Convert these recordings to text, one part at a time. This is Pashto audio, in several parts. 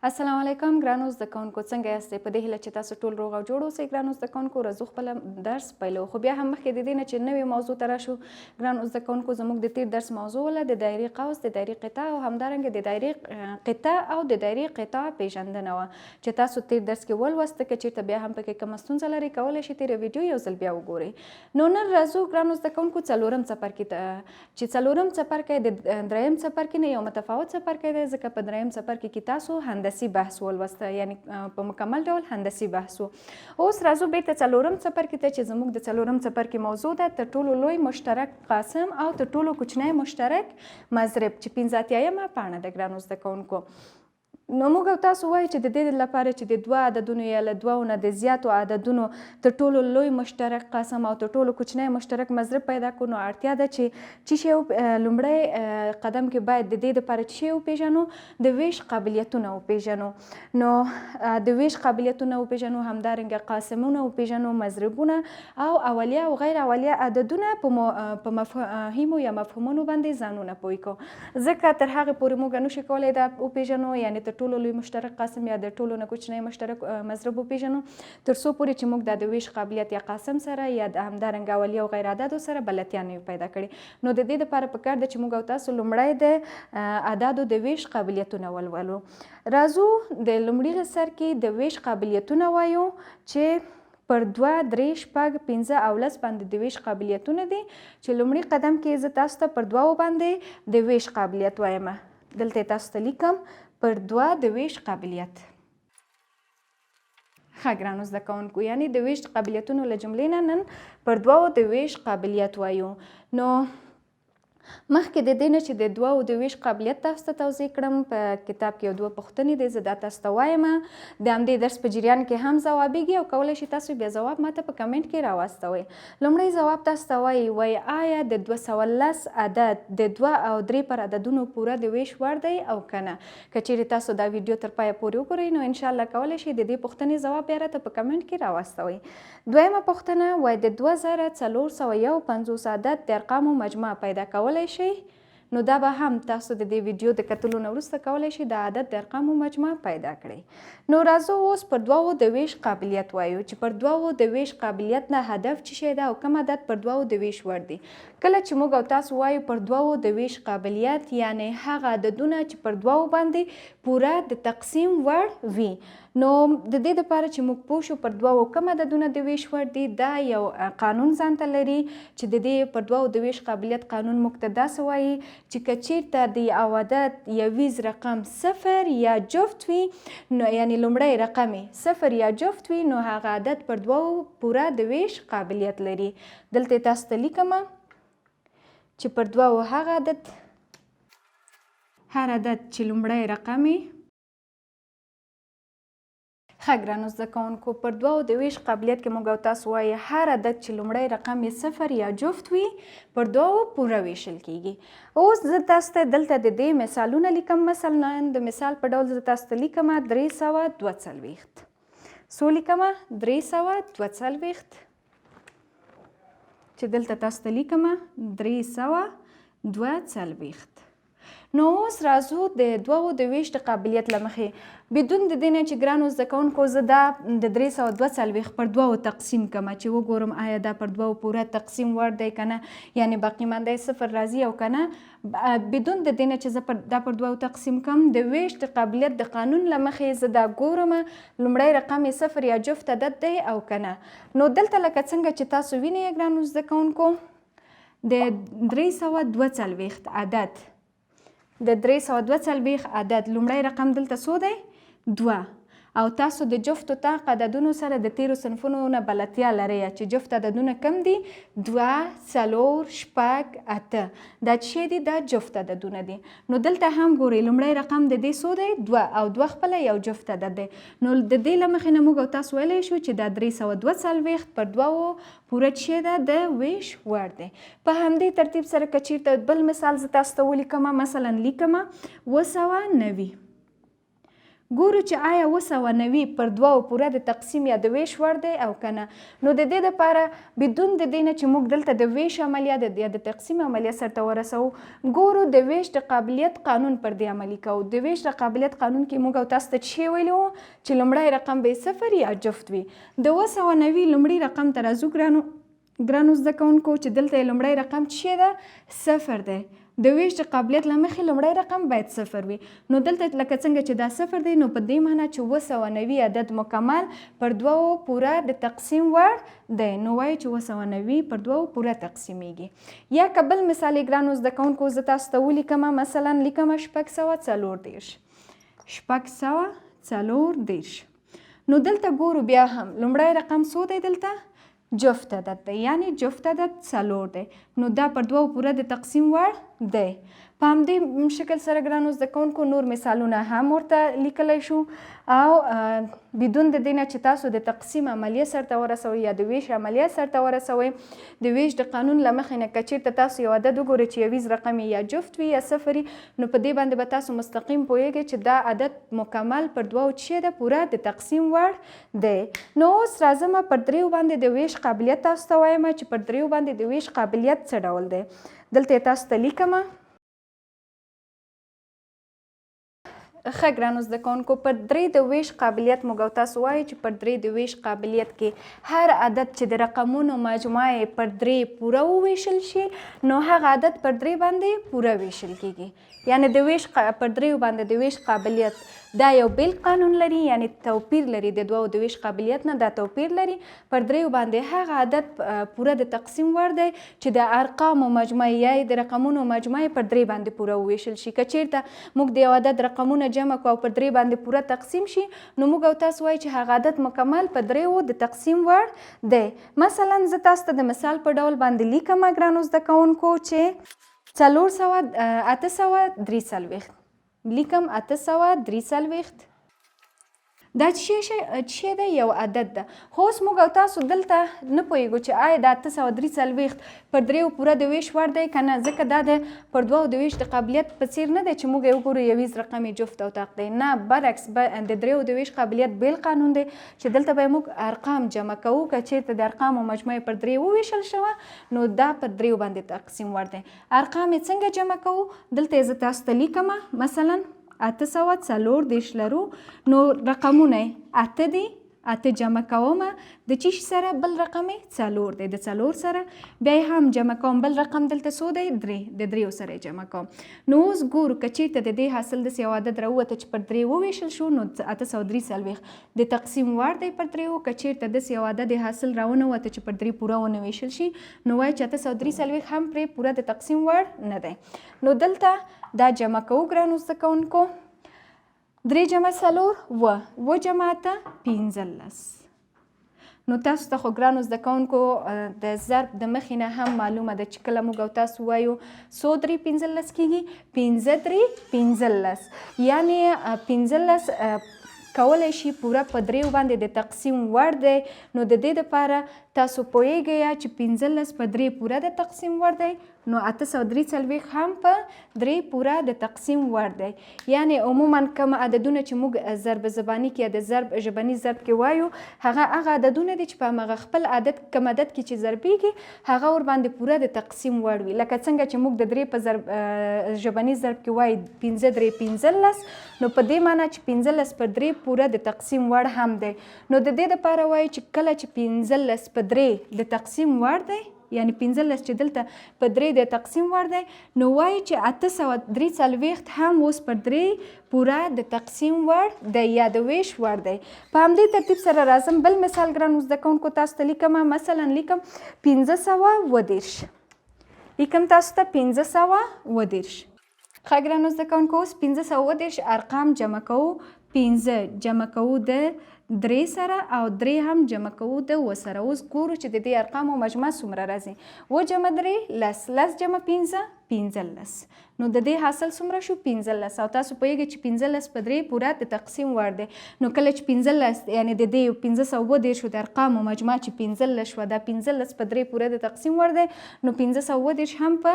السلام علیکم ګرانو زده کوونکو، څنګه یاستئ؟ په دې هیله چې تاسو ټول روغ او جوړ اوسئ. ګرانو زده کوونکو، راځو خپل درس پیلو. خو بیا هم مخکې د دې نه چې نوې موضوع ته راشو، ګرانو زده کوونکو، زموږ د تیر درس موضوع وله د دایرې قوس، د دایرې قطع او همدارنګه د دایرې قطع او د دایرې قطع پیژندنه وه چې تاسو تیر درس کې ولوسته. که چېرته بیا هم پکې کومه ستونزه لرئ، کولی شئ تېره ویډیو یو ځل بیا وګورئ. نو نن راځو ګرانو زده کوونکو څلورم څپرکي ته، چې څلورم څپرکی د دریم څپرکي نه یو متفاوت څپرکی دی، ځکه په دریم څپرکي کې تاسو هندسي بحث ولوسته، یعنی په مکمل ډول هندسي بحث و. اوس راځو بیرته څلورم څپرکي ته چې زموږ د څلورم څپرکي موضوع ده تر ټولو لوی مشترک قاسم او تر ټولو کوچنی مشترک مضرب، چې 85مه پاڼه ده ګرانو زده کوونکو. نو موږ او تاسو وایو چې د دې لپاره چې د دوه عددونو یا له دوو نه د زیاتو عددونو تر ټولو لوی مشترک قاسم او تر ټولو کوچنی مشترک مضرب پیدا کړو، نو اړتیا ده چې شی لومړی قدم کې باید د دې دپاره چې شی وپېژنو، د ویش قابلیتونه وپېژنو. نو د ویش قابلیتونه وپېژنو، همدارنګه قاسمونه وپېژنو، مضربونه او اولیه او غیر اولیه عددونه په مفاهیمو یا مفهومونو باندې ځانونه پوه کړو. ځکه تر هغې پورې موږ نشو کولی دا وپېژنو، یعنې تر ټولو لوی مشترک قاسم یا د ټولو نه کوچنی مشترک مضرب وپېژنو، تر څو پورې چې موږ د ویش قابلیت یا قاسم سره یا د همدارنګه اولیه او غیر عددو سره بلدتیا نه وي پیدا کړې. نو د دې دپاره پکار ده چې موږ او تاسو لومړی د اعدادو د ویش قابلیتونه ولولو. راځو د لومړي سر کې د ویش قابلیتونه وایو چې پر 2 3 شپږ 15 او 10 باندې د ویش قابلیتونه دي، چې لومړي قدم کې زه تاسو ته پر 2 باندې د ویش قابلیت وایم. دلته تاسو ته لیکم پر 2 د ویش قابلیت. ښه ګرانو زده کوونکو، یعنې د ویش قابلیتونو له جملې نه نن پر 2 د ویش قابلیت وایو. نو مخکې د دې نه چې د 2 د ویش قابلیت تاسو ته توضیح کړم، په کتاب کې یو 2 پوښتنې دي، زه دا تاسو ته وایم. د همدې درس په جریان کې هم ځوابیږي او کولی شئ تاسو بیا ځواب ماته په کمنټ کې راواستوئ. لومړی ځواب تاسو ته وایي آیا د 210 عدد د 2 او 3 پر عددونو پوره د ویش وړ دی او که نه؟ که چیرې تاسو دا ویډیو تر پایه پورې وګورئ، نو انشاءالله کولی شئ د دې پوښتنې ځواب بیا راته په کمنټ کې راواستوئ. دویمه پوښتنه وایي د 2451 عدد د ارقامو مجموعه پیدا کولی شئ؟ نو دا به هم تاسو د دې ویډیو د کتلو نه وروسته کولی شئ د عدد د ارقامو مجموعه پیدا کړئ. نو راځو اوس پر 2 د ویش قابلیت وایو، چې پر 2 د ویش قابلیت نه هدف څه شی ده او کوم عدد پر 2 د ویش وړ دی. کله چې موږ او تاسو وایو پر 2 د ویش قابلیت، یعنې هغه عددونه چې پر 2 باندې پوره د تقسیم وړ وي. نو د دې دپاره چې موږ پوه شو پر 2 کوم عددونه د ویش وړ دي، دا یو قانون ځان ته لري چې د دې پر 2 د ویش قابلیت قانون موږ ته داسې وایي چې که چیرته د یو عدد یویز رقم 0 یا جفت وي، نو یعنې لومړی رقم یې 0 یا جفت وي، نو هغه عدد پر 2 پوره د ویش قابلیت لري. دلته تاسو ته لیکمه چې پر 2 هغه عدد، هر عدد چې لومړی رقم یې، ښه ګرانو زده کوونکو، پر 2 د ویش قابلیت کې موږ او تاسو وایي هر عدد چې لومړی رقم یې 0 یا جفت وي پر 2 پوره ویشل کیږي. اوس زه تاسو ته دلته د دې مثالونه لیکم. مثلا د مثال په ډول زه تاسو ته لیکم 342. څو لیکمه؟ 342، چې دلته تاسو ته لیکم 342. نو اوس راځو د 2 د ویش د قابلیت له مخې، بدون د دې نه چې ګرانو زده کوونکو زه دا د 342 پر 2 تقسیم کړم، چې وګورم آیا دا پر 2 پوره تقسیم وړ دی که نه، یعنې باقي مانده 0 راځي او که نه. بدون د دې نه چې زه دا پر 2 تقسیم کړم، د ویش د قابلیت د قانون له مخې زه دا ګورم لومړی رقم یې 0 یا جفت عدد دی او که نه. نو دلته لکه څنګه چې تاسو وینئ ګرانو زده کوونکو، د 342 عدد، د 342 عدد لومړی رقم دلته څو دی؟ 2. او تاسو د جفت طاق عددونو سره د تیرو صنفونو نه بلدتیا لرئ چې جفت عددونه کم دي؟ 2 4 6 8. دا چې دي دا جفت عددونه دي. نو دلته هم ګورئ لومړی رقم د دې څو دی؟ 2 او 2 خپله یو جفت عدد دی. نو د دې له مخې نه موږ او تاسو ویلی شو چې دا 342 پر 2 پوره چې ده د ویش وړ دی. په همدې ترتیب سره که چیرته بل مثال زه تاسو ته ولیکمه، مثلا لیکمه 990 ګورو چې آیا 990 پر 2 پوره د تقسیم یا د ویش وړ دی او که نه. نو د دې دپاره بدون د دې نه چې موږ دلته د ویش عملیه یا د تقسیم عملیه سرته ورسوو، ګورو د ویش د قابلیت قانون پر دې عملي کوو. د ویش د قابلیت قانون کې موږ او تاسو ته څه ویلي وو چې لومړی رقم به صفر یا جفت وي. د 990 لومړي رقم ته راځو ګرانو زده کوونکو چې دلته یې لومړی رقم څه ده؟ صفر دی. د ویش د قابلیت له مخې لومړی رقم باید صفر وي. نو دلته لکه څنګه چې دا صفر دی، نو په دې معنی چې 990 عدد مکمل پر 2 پوره د تقسیم وړ دی. نو وایو چې 990 پر 2 پوره تقسیمیږي. یا که بل مثال یې ګرانو زده کوونکو زه تاسو ته ولیکمه، مثلا لیکمه 640. 640. نو دلته ګورو بیا هم لومړی رقم څو دی؟ دلته جفت عدد دی، یعنی جفت عدد 4 دی. نو دا پر 2 پوره د تقسیم وړ دی. په همدې شکل سره ګرانو زده کوونکو نور مثالونه هم ورته لیکلی شو او بدون د دې نه چې تاسو د تقسیم عملیه سرته ورسوئ یا د ویش عملیه سرته ورسوئ، د ویش د قانون له مخې نه که چېرته تاسو یو عدد وګورئ چې یویز رقم یا جفت وي یا صفر وي، نو په دې باندې به تاسو مستقیم پوهیږئ چې دا عدد مکمل پر 2 څه ده؟ پوره د تقسیم وړ دی. نو اوس راځم پر 3 باندې د ویش قابلیت تاسو ته وایم چې پر 3 باندې د ویش قابلیت څه ډول دی. دلته تاسو ته لیکمه. ښه ګرانو زده کوونکو، پر 3 د ویش قابلیت موږ او تاسو وایو چې پر 3 د ویش قابلیت کې هر عدد چې د رقمونو مجموعه یې پر 3 پوره وویشل شي، نو هغه عدد پر 3 باندې پوره ویشل کیږي. یعنی د ویش پر 3 باندې د ویش قابلیت دا یو بیل قانون لري، یعنی توپیر لري د دوو د ویش قابلیت نه، دا توپیر لري. پر 3 باندې هغه عدد پوره د تقسیم وړ دی چې د ارقامو مجموعه یا د رقمونو مجموعه پر 3 باندې پوره وویشل شي. که چیرته موږ د یو عدد رقمونه جمع کو او پر 3 باندې پوره تقسیم شي، نو موږ او تاسو وایو چې هغه عدد مکمل پر 3 د تقسیم وړ دی. مثلا زه تاسو ته د مثال په ډول باندې لیکم ګرانو زده کوونکو چې 843 لیکم 843. دا څه دی؟ یو عدد ده. خو اوس موږ او تاسو دلته نه پوهیږو چې آیا دا 843 پر 3 پوره د ویش وړ دی که نه، ځکه دا د پر 2 د ویش د قابلیت په څیر نه دی چې موږ یې وګورو یویز رقم یې جفت او طاق دی. نه، برعکس د 3 د ویش قابلیت بیل قانون دی چې دلته به موږ ارقام جمع کوو. که چیرته د ارقامو مجموعه پر 3 وویشل شوه، نو دا پر 3 باندې تقسیم وړ دی. ارقام یې څنګه جمع کوو؟ دلته یې زه تاسو ته لیکمه. مثلا 840 لرو، نو رقمونه 8 دي، 8 جمع کومه د چی سره؟ بل رقم 4 دی، د 4 سره بیا هم جمع کوم بل رقم دلته څو دی؟ 3، د 3 سره جمع کوم. نو اوس ګورو که چیرته د دې حاصل داسې یو عدد راووته چې پر 3 وویشل شو، نو 843 د تقسیم وړ دی پر 3. که چیرته داسې یو عدد حاصل راونه وته چې پر 3 پوره ونه ویشل شي، نو وایي چې 843 هم پرې پوره د تقسیم وړ نه دی. نو دلته دا جمع کوو ګرانو زده کوونکو. 3 جمع 4 و جمع 8 15. نو تاسو ته خو ګرانو زده کوونکو د ضرب د مخې نه هم معلومه ده چې کله موږ او تاسو وایو 100 3 15 کیږي، 15 3 15، یعنی 15 کولی شي پوره په 3 باندې د تقسیم وړ دی. نو د دې دپاره تاسو پوهیږئ چې 15 په 3 پوره د تقسیم وړ دی، نو 843 هم په 3 پوره د تقسیم وړ دی. یعنی عموما کوم عددونه چې موږ ضرب زبانی کې یا د ضرب ژبني ضرب کې وایو، هغه عددونه دي چې په همغه خپل عدد کم عدد کې چې ضربیږي هغه ور باندې پوره د تقسیم وړ وي. لکه څنګه چې موږ د 3 په ضرب ژبني ضرب کې وایو 15 3 15، نو په دې معنی چې 15 پر 3 پوره د تقسیم وړ هم دی. نو د دې دپاره وایو چې کله چې 15 په 3 د تقسیم وړ دی، یعنی 15 چې دلته په 3 د تقسیم وړ دی، نو وایي چې 843 هم اوس پر 3 پوره د تقسیم وړ دی یا د ویش وړ دی. په همدې ترتیب سره راځم بل مثال ګرانو زده کوونکو تاسو ته لیکم. مثلا لیکم 1520. لیکم تاسو ته 1520. ښه ګرانو زده کوونکو، اوس 1520 ارقام جمع کوو. 15 جمع کوو د 3 سره او 3 هم جمع کوو د 7 سره. اوس ګورو چې د دې ارقامو مجموعه څومره راځي. 7 جمع 3 10 10 جمع 15 15. نو د دې حاصل څومره شو 15. او تاسو پوهیږئ چې 15 په 3 پوره د تقسیم وړ دی. نو کله چې 15 یعنی د دې 1530 د ارقامو مجموعه چې 15 شوه دا 15 په 3 پوره د تقسیم وړ دی. نو 1530 هم په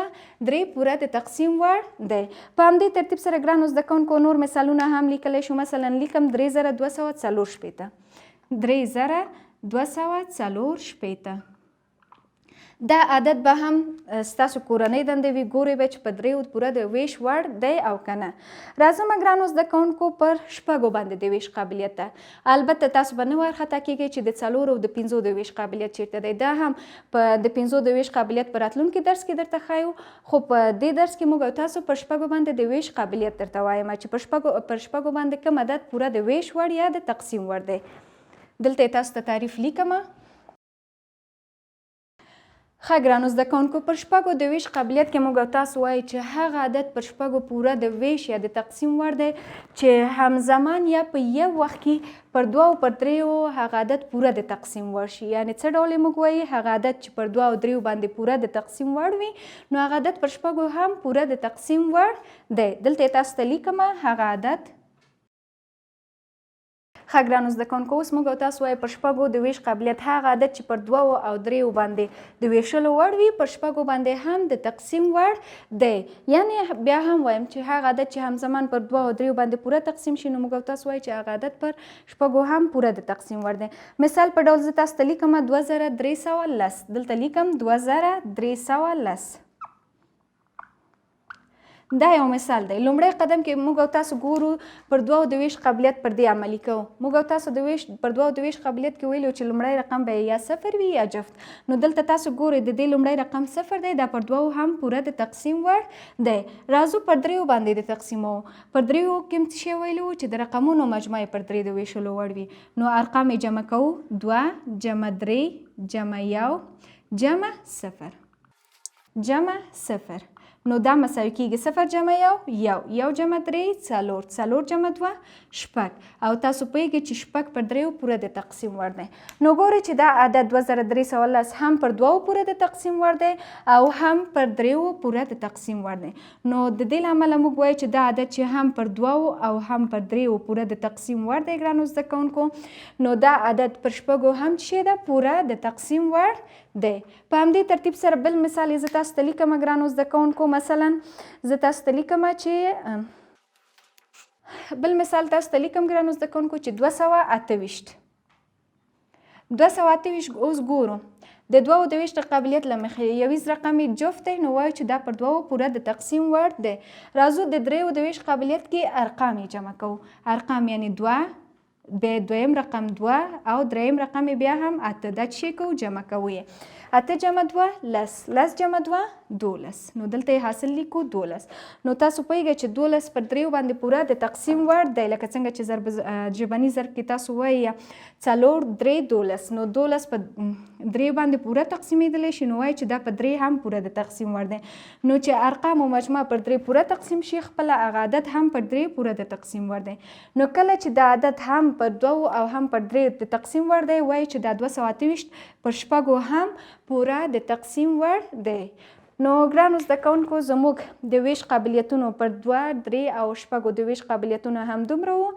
3 پوره د تقسیم وړ دی. په همدې ترتیب سره ګرانو زده کوونکو نور مثالونه هم لیکلی شو. مثلا لیکم 3240 3240. دا عدد به هم ستاسو کورنۍ دندې وي. ګورئ به چې په 3 پوره د ویش وړ دی او که نه. راځم ګرانو زده کوونکو پر شپږو باندې د ویش قابلیت ته. البته تاسو به نه وارخطا کیږئ چې د 4 او د 5 د ویش قابلیت چیرته دی. دا هم په د 5 د ویش قابلیت په راتلونکي درس کې درته ښایو. خو په دې درس کې موږ او تاسو پر شپږو باندې د ویش قابلیت درته وایم چې پر شپږو باندې کوم عدد پوره د ویش وړ یا د تقسیم وړ دی. دلته تاسو ته تعریف لیکم. ښه ګرانو زده کوونکو پر شپږو د ویش قابلیت کې موږ او تاسو وایو چې هغه عدد پر شپږو پوره د ویش یا د تقسیم وړ دی چې همزمان یا په یو وخت کې پر 2 او پر 3 هغه عدد پوره د تقسیم وړ شي. یعنې څه ډول موږ وایو هغه عدد چې پر 2 او 3 باندې پوره د تقسیم وړ وي نو هغه عدد پر شپږو هم پوره د تقسیم وړ دی. دلته تاسو ته لیکم هغه عدد. ښه ګرانو زده کوونکو اوس موږ او تاسو وایو پر شپږو د ویش قابلیت هغه عدد چې پر 2 او 3 باندې د ویشلو وړ وي پر شپږو باندې هم د تقسیم وړ دی. یعنې بیا هم وایم چې هغه عدد چې همزمان پر 2 او 3 باندې پوره تقسیم شي نو موږ او تاسو وایو چې هغه عدد پر شپږو هم پوره د تقسیم وړ دی. مثال په ډول زه تاسو ته لیکم 2310. دلته لیکم 2310. دا یو مثال دی. لومړی قدم کې موږ او تاسو ګورو پر 2 د ویش قابلیت پر دې عملي کوو. موږ او تاسو پر 2 د ویش قابلیت کې ویلو چې لومړی رقم به یا 0 وي یا جفت. نو دلته تاسو ګورئ د دې لومړی رقم 0 دی. دا پر 2 هم پوره د تقسیم وړ دی. راځو پر 3 باندې د تقسیمو. پر 3 کې څه شی ویلو چې د رقمونو مجموعه پر 3 د ویشلو وړ وي. نو ارقام یې جمع کوو. 2 جمع 3 جمع 1 جمع 0 جمع 0. نو دا مساوي کیږي 0 جمع 1 1 1 جمع 3 4 4 جمع 2 شپږ. او تاسو پوهیږئ چې شپږ پر 3 پوره د تقسیم وړ دی. نو ګورئ چې دا عدد 2310 هم پر 2 پوره د تقسیم وړ دی او هم پر 3 پوره د تقسیم وړ دی. نو د دې له امله موږ وایو چې دا عدد چې هم پر 2 او هم پر 3 پوره د تقسیم وړ دی ګرانو زده کوونکو نو دا عدد پر شپږو هم چې ده پوره د تقسیم وړ دی. په همدې ترتیب سره بل مثال یې زه تاسو ته لیکم ګرانو زده کوونکو. مثلا زه تاسو ته لیکم چې بل مثال تاسو ته لیکم ګرانو زده کوونکو چې 228. 228 اوس ګورو د 2 د ویش قابلیت له مخې یویز رقم جفت دی نو وایو چې دا پر 2 پوره د تقسیم وړ دی. راځو د 3 د ویش قابلیت کې ارقام یې جمع کوو. ارقام یعنې 2 بیا دویم رقم 2 او دریم رقم بیا هم 8. دا چې کوو جمع کوو یې 8 جمع 2 10 10 جمع 2 12. نو دلته یې حاصل لیکو 12. نو تاسو پوهیږئ چې 12 پر 3 باندې پوره د تقسیم وړ دی. لکه څنګه چې ژبني ضرب کې تاسو وایي 4 3 12. نو 12 په 3 باندې پوره تقسیمېدلی شي نو وایي چې دا په 3 هم پوره د تقسیم وړ دی. نو چې ارقام او مجموعه پر 3 پوره تقسیم شي خپله هغه عدد هم پر 3 پوره د تقسیم وړ دی. نو کله چې دا عدد هم پر 2 او هم پر 3 د تقسیم وړ دی وایي چې دا 228 پر شپږو هم پوره د تقسیم وړ دی. نو ګرانو زده کوونکو زموږ د ویش قابلیتونو پر 2 3 او شپږو د ویش قابلیتونه هم دومره وو.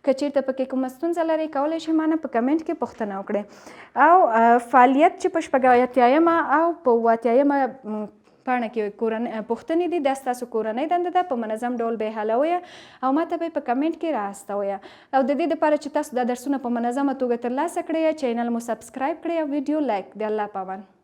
که چیرته پکې کومه ستونزه لرئ کولی شئ مانه په کمنټ کې پوښتنه وکړئ. او فعالیت چې په شپږ او په 8 پاڼه کې پوښتنې دي دا ستاسو کورنۍ دنده ده. په منظم ډول به یې حلوئ او ماته به یې په کمنټ کې رااستوئ. او د دې دپاره چې تاسو دا درسونه په منظمه توګه ترلاسه کړئ چینل مو سبسکرایب کړئ او ویډیو لایک کړئ. د الله پامان.